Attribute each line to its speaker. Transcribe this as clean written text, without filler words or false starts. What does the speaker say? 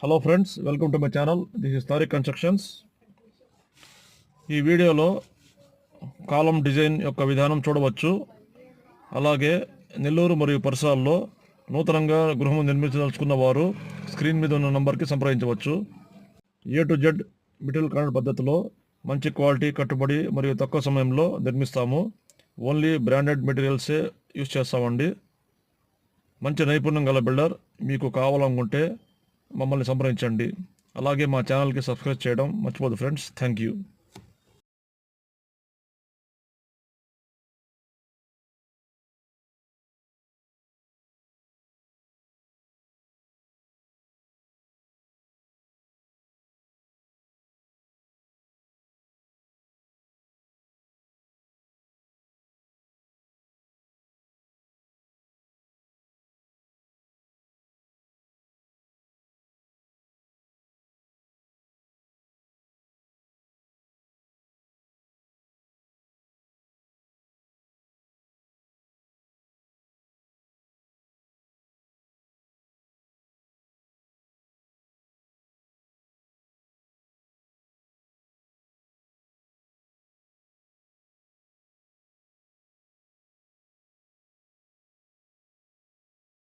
Speaker 1: Hello friends, welcome to my channel. This is Tariq constructions. ఈ వీడియోలో కాలం design యొక్క విధానం చూడవచ్చు. అలాగే నెల్లూరు మరియు పరిసరాల్లో నూతనంగా గృహం నిర్మించదలుచుకున్న వారు స్క్రీన్ మీద ఉన్న నంబర్కి సంప్రదించవచ్చు. A to Z material contract పద్ధతిలో మంచి క్వాలిటీ, కట్టుబడి మరియు తక్కువ సమయంలో నిర్మిస్తాము. ఓన్లీ బ్రాండెడ్ మెటీరియల్సే యూజ్ చేస్తామండి. మంచి నైపుణ్యం గల బిల్డర్ మీకు కావాలనుకుంటే మమ్మల్ని సంప్రదించండి. అలాగే మా ఛానల్కి సబ్స్క్రైబ్ చేయడం మర్చిపోదు ఫ్రెండ్స్. Thank you.